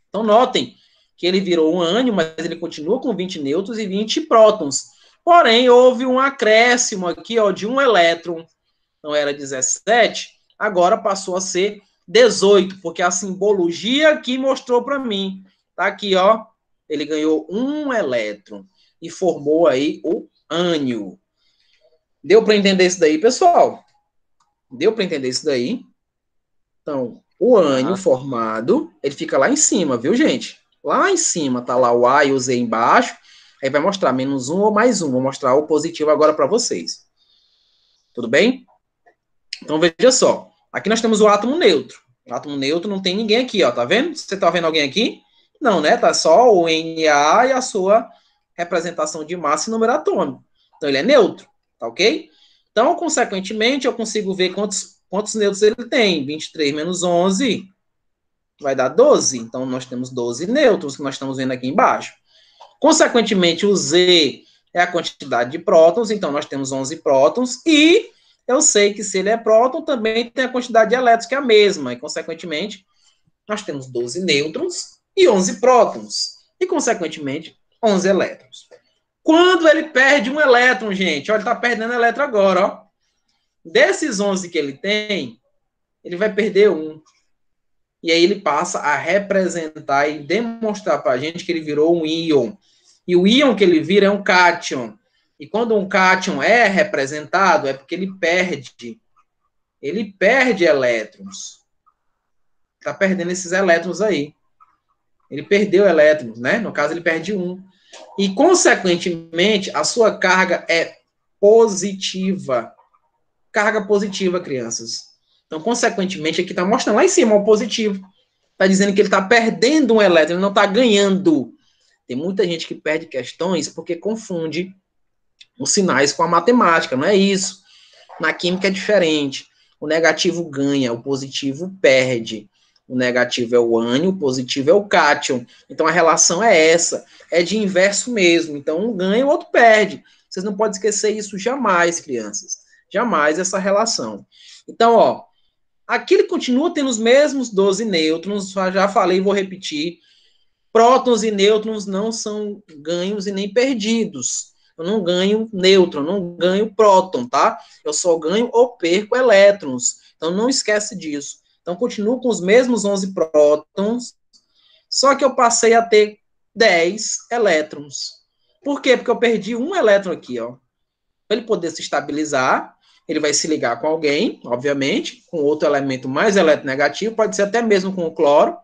Então, notem que ele virou um ânion, mas ele continua com 20 nêutrons e 20 prótons. Porém, houve um acréscimo aqui, ó, de 1 elétron. Então, era 17, agora passou a ser 18, porque a simbologia aqui mostrou para mim. Tá aqui, ó, ele ganhou 1 elétron e formou aí o ânion. Deu para entender isso daí, pessoal? Deu para entender isso daí? Então, o ânion formado, ele fica lá em cima, viu, gente? Lá em cima, tá lá o A e o Z embaixo. Aí vai mostrar -1 ou +1. Vou mostrar o positivo agora para vocês. Tudo bem? Então, veja só. Aqui nós temos o átomo neutro. O átomo neutro não tem ninguém aqui, ó. Tá vendo? Você tá vendo alguém aqui? Não, né? Tá só o Na e a sua representação de massa e número atômico. Então, ele é neutro. Tá ok? Então, consequentemente, eu consigo ver quantos nêutrons ele tem. 23 menos 11 vai dar 12. Então, nós temos 12 nêutrons que nós estamos vendo aqui embaixo. Consequentemente, o Z é a quantidade de prótons. Então, nós temos 11 prótons. E eu sei que se ele é próton, também tem a quantidade de elétrons, que é a mesma. E, consequentemente, nós temos 12 nêutrons e 11 prótons. E, consequentemente, 11 elétrons. Quando ele perde um elétron, gente, olha, ele está perdendo elétron agora, ó. Desses 11 que ele tem, ele vai perder um. E aí ele passa a representar e demonstrar para a gente que ele virou um íon. E o íon que ele vira é um cátion. E quando um cátion é representado, é porque ele perde elétrons. Está perdendo esses elétrons aí. Ele perdeu elétrons, né? No caso, ele perde um. E, consequentemente, a sua carga é positiva. Carga positiva, crianças. Então, consequentemente, aqui está mostrando lá em cima o positivo. Está dizendo que ele está perdendo um elétron, ele não está ganhando. Tem muita gente que perde questões porque confunde os sinais com a matemática. Não é isso. Na química é diferente. O negativo ganha, o positivo perde. O negativo é o ânion, o positivo é o cátion. Então, a relação é essa. É de inverso mesmo. Então, um ganha, o outro perde. Vocês não podem esquecer isso jamais, crianças. Jamais essa relação. Então, ó, aqui ele continua tendo os mesmos 12 nêutrons. Já falei, vou repetir. Prótons e nêutrons não são ganhos e nem perdidos. Eu não ganho nêutron, eu não ganho próton, tá? Eu só ganho ou perco elétrons. Então, não esquece disso. Então, continuo com os mesmos 11 prótons, só que eu passei a ter 10 elétrons. Por quê? Porque eu perdi um elétron aqui, ó. Para ele poder se estabilizar, ele vai se ligar com alguém, obviamente, com outro elemento mais eletronegativo, pode ser até mesmo com o cloro,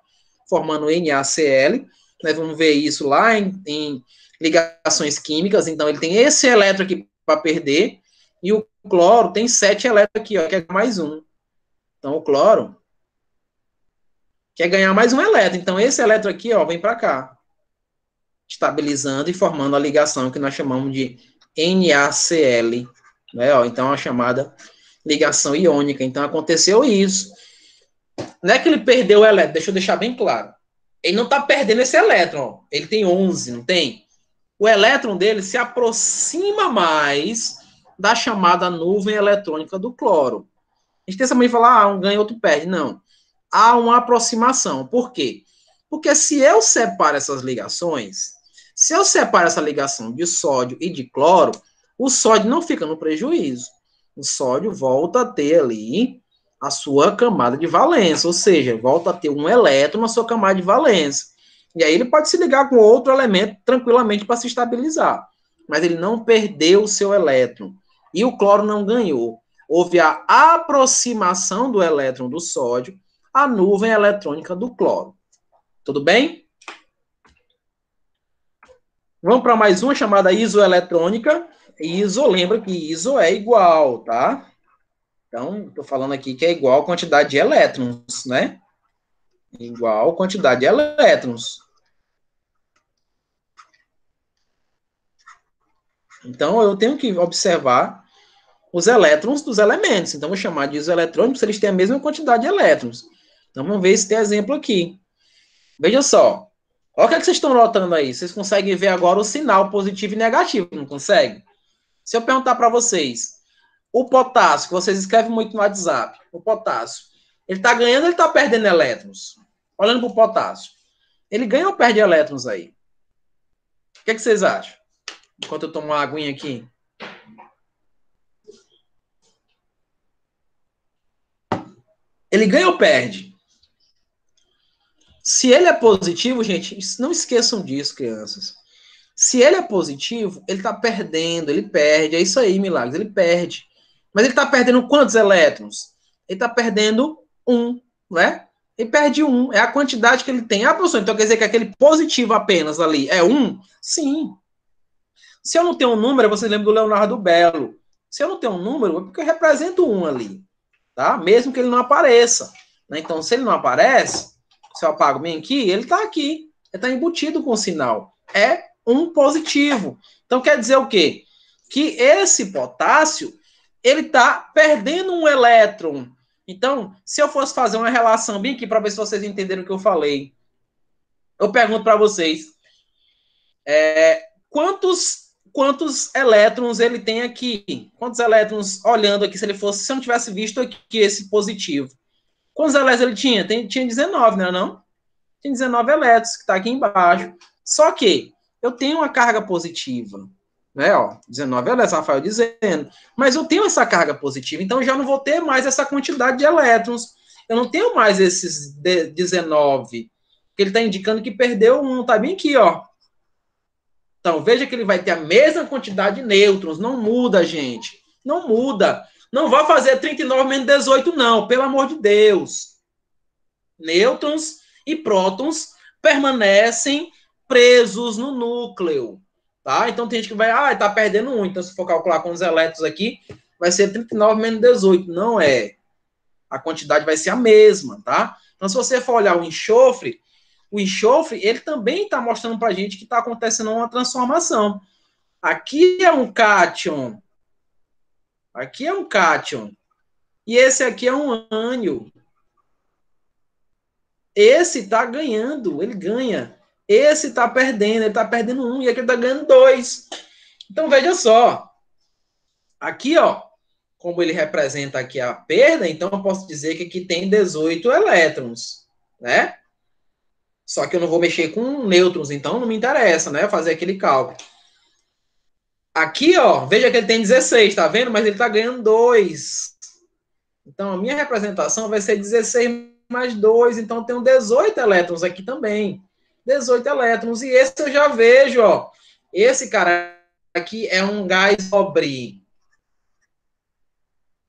formando NaCl. Nós vamos ver isso lá em ligações químicas. Então, ele tem esse elétron aqui para perder, e o cloro tem 7 elétrons aqui, ó, que é mais um. Então, o cloro quer ganhar mais um elétron. Então, esse elétron aqui, ó, vem para cá. estabilizando e formando a ligação que nós chamamos de NaCl, né? Ó, então, a chamada ligação iônica. Então, aconteceu isso. Não é que ele perdeu o elétron, deixa eu deixar bem claro. Ele não está perdendo esse elétron, ó. Ele tem 11, não tem? O elétron dele se aproxima mais da chamada nuvem eletrônica do cloro. A gente tem também falar, um ganha, outro perde. Não. Há uma aproximação. Por quê? Porque se eu separo essas ligações, se eu separo essa ligação de sódio e de cloro, o sódio não fica no prejuízo. O sódio volta a ter ali a sua camada de valência, ou seja, volta a ter um elétron na sua camada de valência. E aí ele pode se ligar com outro elemento tranquilamente para se estabilizar. Mas ele não perdeu o seu elétron. E o cloro não ganhou. Houve a aproximação do elétron do sódio à nuvem eletrônica do cloro. Tudo bem? Vamos para mais uma chamada isoeletrônica. Iso, lembra que iso é igual, tá? Então, estou falando aqui que é igual a quantidade de elétrons, né? Igual a quantidade de elétrons. Então, eu tenho que observar os elétrons dos elementos. Então, vou chamar de isoeletrônicos se eles têm a mesma quantidade de elétrons. Então, vamos ver se tem exemplo aqui. Veja só. Olha o que vocês estão notando aí. Vocês conseguem ver agora o sinal positivo e negativo, não conseguem? Se eu perguntar para vocês, o potássio, que vocês escrevem muito no WhatsApp, o potássio, ele está ganhando ou ele está perdendo elétrons? Olhando para o potássio. Ele ganha ou perde elétrons aí? O que vocês acham? Enquanto eu tomo uma aguinha aqui. Ele ganha ou perde? Se ele é positivo, gente, não esqueçam disso, crianças. Se ele é positivo, ele está perdendo, ele perde. É isso aí, Milagres, ele perde. Mas ele está perdendo quantos elétrons? Ele está perdendo 1, né? Ele perde 1, é a quantidade que ele tem. Ah, professor, então quer dizer que aquele positivo apenas ali é 1? Sim. Se eu não tenho um número, você lembra do Leonardo Belo. Se eu não tenho um número, é porque eu represento 1 ali, tá? Mesmo que ele não apareça. Né? Então, se ele não aparece, se eu apago bem aqui, ele está aqui. Ele está embutido com o sinal. É um positivo. Então, quer dizer o quê? Que esse potássio, ele está perdendo um elétron. Então, se eu fosse fazer uma relação bem aqui, para ver se vocês entenderam o que eu falei, eu pergunto para vocês, quantos elétrons ele tem aqui? Quantos elétrons, olhando aqui, se eu não tivesse visto aqui esse positivo? Quantos elétrons ele tinha? Tinha 19, não é não? Tinha 19 elétrons, que está aqui embaixo. Só que eu tenho uma carga positiva, né? Ó, 19 elétrons, Rafael dizendo. Mas eu tenho essa carga positiva, então eu já não vou ter mais essa quantidade de elétrons. Eu não tenho mais esses 19, porque ele está indicando que perdeu um, tá bem aqui, ó. Então, veja que ele vai ter a mesma quantidade de nêutrons. Não muda, gente. Não muda. Não vai fazer 39 menos 18, não. Pelo amor de Deus. Nêutrons e prótons permanecem presos no núcleo. Tá? Então, tem gente que vai... tá perdendo 1. Então, se for calcular com os elétrons aqui, vai ser 39 menos 18. Não é. A quantidade vai ser a mesma, tá? Então, se você for olhar o enxofre, ele também está mostrando para a gente que está acontecendo uma transformação. Aqui é um cátion. Aqui é um cátion. E esse aqui é um ânion. Esse está ganhando, ele ganha. Esse está perdendo, ele está perdendo 1, e aqui ele está ganhando 2. Então, veja só. Aqui, ó, como ele representa aqui a perda, então eu posso dizer que aqui tem 18 elétrons, né? Só que eu não vou mexer com nêutrons, então não me interessa, né? Fazer aquele cálculo. Aqui, ó, veja que ele tem 16, tá vendo? Mas ele tá ganhando 2. Então, a minha representação vai ser 16 mais 2. Então, eu tenho 18 elétrons aqui também. 18 elétrons. E esse eu já vejo, ó. Esse cara aqui é um gás nobre.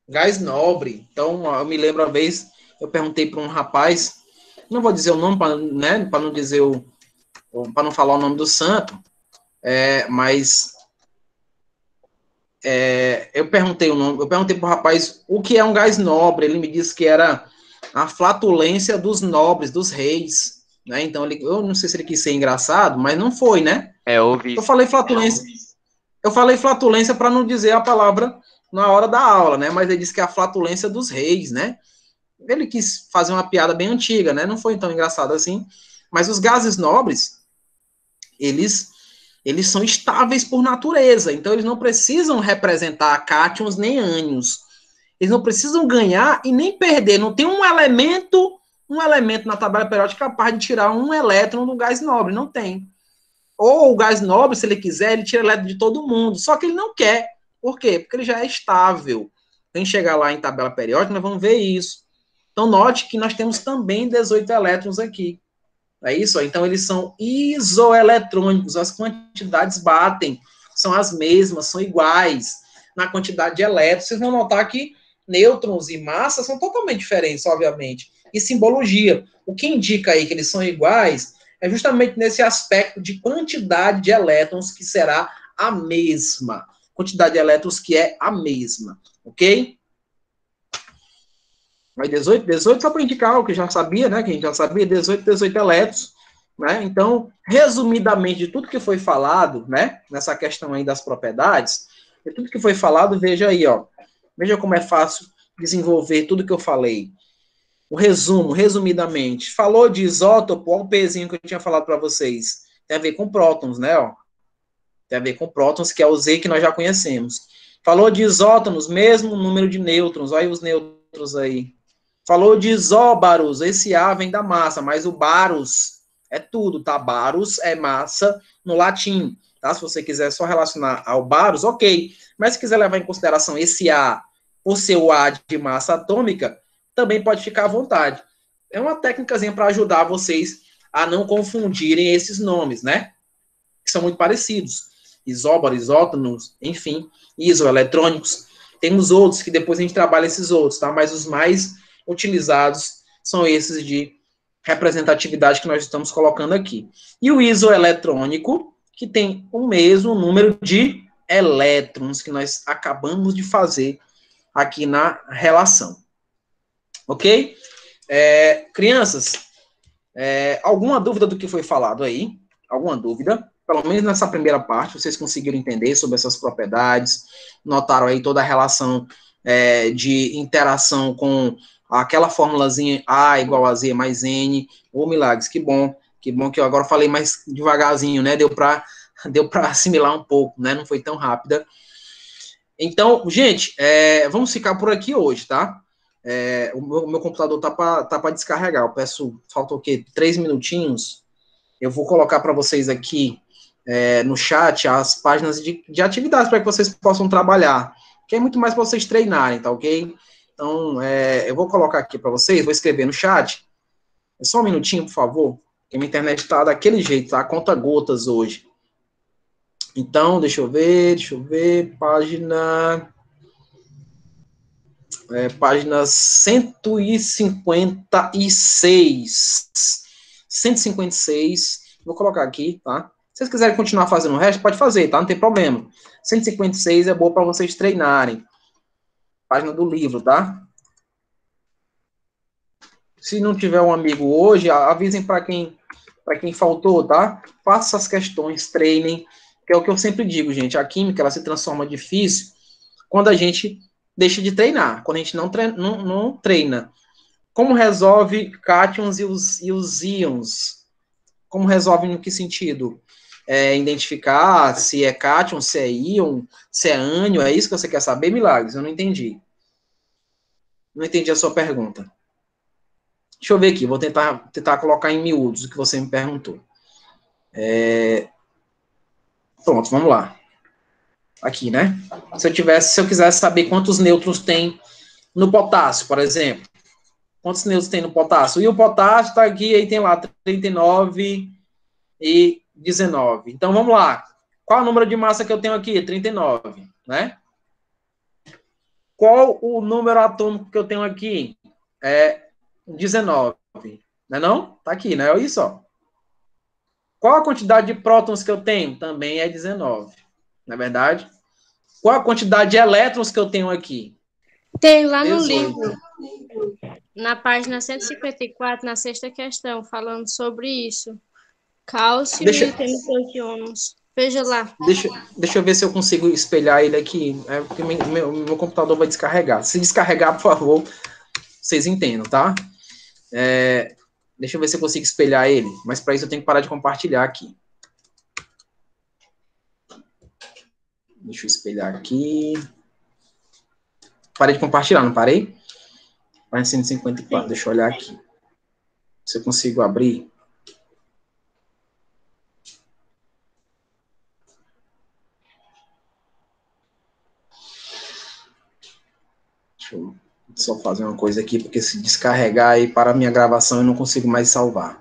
Gás nobre. Então, ó, eu me lembro uma vez, eu perguntei para um rapaz, não vou dizer o nome, né, para não dizer para não falar o nome do santo, mas eu perguntei para o rapaz o que é um gás nobre. Ele me disse que era a flatulência dos nobres, dos reis, né? Então, eu não sei se ele quis ser engraçado, mas não foi, né? É, ouvi. Eu falei flatulência. Eu falei flatulência para não dizer a palavra na hora da aula, né? Mas ele disse que é a flatulência dos reis, né? Ele quis fazer uma piada bem antiga, né? Não foi tão engraçado assim. Mas os gases nobres, eles são estáveis por natureza. Então, eles não precisam representar cátions nem ânions. Eles não precisam ganhar e nem perder. Não tem um elemento na tabela periódica capaz de tirar um elétron do gás nobre. Não tem. Ou o gás nobre, se ele quiser, ele tira elétron de todo mundo. Só que ele não quer. Por quê? Porque ele já é estável. Quem chegar lá em tabela periódica, nós vamos ver isso. Então, note que nós temos também 18 elétrons aqui. É isso? Ó. Então, eles são isoeletrônicos. As quantidades batem. São as mesmas, são iguais na quantidade de elétrons. Vocês vão notar que nêutrons e massa são totalmente diferentes, obviamente. E simbologia. O que indica aí que eles são iguais é justamente nesse aspecto de quantidade de elétrons que será a mesma. Quantidade de elétrons que é a mesma. Ok? Mas 18 só para indicar o que já sabia, né? Que a gente já sabia, 18 elétrons. Né? Então, resumidamente, de tudo que foi falado, né? Nessa questão aí das propriedades, de tudo que foi falado, veja aí, ó. Veja como é fácil desenvolver tudo que eu falei. O resumo, resumidamente. Falou de isótopo, olha o pezinho que eu tinha falado para vocês. Tem a ver com prótons, né? Ó. Tem a ver com prótons, que é o Z que nós já conhecemos. Falou de isótonos, mesmo número de nêutrons. Olha aí os nêutrons aí. Falou de isóbaros, esse A vem da massa, mas o baros é tudo, tá? Baros é massa no latim, tá? Se você quiser só relacionar ao baros, ok. Mas se quiser levar em consideração esse A por ser o A de massa atômica, também pode ficar à vontade. É uma técnicazinha para ajudar vocês a não confundirem esses nomes, né? Que são muito parecidos. Isóbaros, isótonos, enfim, isoeletrônicos. Temos outros que depois a gente trabalha esses outros, tá? Mas os mais utilizados são esses de representatividade que nós estamos colocando aqui. E o isoeletrônico, que tem o mesmo número de elétrons que nós acabamos de fazer aqui na relação. Ok? Crianças, alguma dúvida do que foi falado aí? Alguma dúvida? Pelo menos nessa primeira parte, vocês conseguiram entender sobre essas propriedades, notaram aí toda a relação de interação com aquela formulazinha A igual a Z mais N. Ô, Milagres, que bom que eu agora falei mais devagarzinho, né? Deu para assimilar um pouco, né? Não foi tão rápida. Então, gente, vamos ficar por aqui hoje, tá? O meu computador tá para descarregar. Eu peço, falta o quê? 3 minutinhos. Eu vou colocar para vocês aqui no chat as páginas de atividades para que vocês possam trabalhar. Que é muito mais para vocês treinarem, tá ok? Então, eu vou colocar aqui para vocês, vou escrever no chat. Só um minutinho, por favor. Porque minha internet tá daquele jeito, tá? Conta gotas hoje. Então, deixa eu ver. Página 156. 156. Vou colocar aqui, tá? Se vocês quiserem continuar fazendo o resto, pode fazer, tá? Não tem problema. 156 é boa para vocês treinarem. Página do livro, tá? Se não tiver um amigo hoje, avisem para quem faltou, tá? Faça as questões, treinem, que é o que eu sempre digo, gente. A química, ela se transforma difícil quando a gente deixa de treinar, quando a gente não treina. Como resolve cátions e os íons? Como resolve no que sentido? Identificar se é cátion, se é íon, se é ânion, é isso que você quer saber, Milagres? Eu não entendi. Não entendi a sua pergunta. Deixa eu ver aqui, vou tentar colocar em miúdos o que você me perguntou. Pronto, vamos lá. Aqui, né? Se eu quisesse saber quantos nêutrons tem no potássio, por exemplo. Quantos nêutrons tem no potássio? E o potássio está aqui, aí tem lá 39 e 19. Então, vamos lá. Qual o número de massa que eu tenho aqui? 39, né? Qual o número atômico que eu tenho aqui? 19. Não é não? Tá aqui, né? Olha isso, ó. Qual a quantidade de prótons que eu tenho? Também é 19. Não é verdade? Qual a quantidade de elétrons que eu tenho aqui? Tem lá no 18. livro. Na página 154, na sexta questão, falando sobre isso. Cálcio Deixa, e tem seus íons. Veja lá. deixa, deixa eu ver se eu consigo espelhar ele aqui. É porque meu computador vai descarregar. Se descarregar, por favor, vocês entendam, tá? Deixa eu ver se eu consigo espelhar ele. Mas para isso eu tenho que parar de compartilhar aqui. Deixa eu espelhar aqui. Parei de compartilhar, não parei? Página 154, deixa eu olhar aqui. Se eu consigo abrir. Deixa eu só fazer uma coisa aqui, porque se descarregar aí para a minha gravação eu não consigo mais salvar.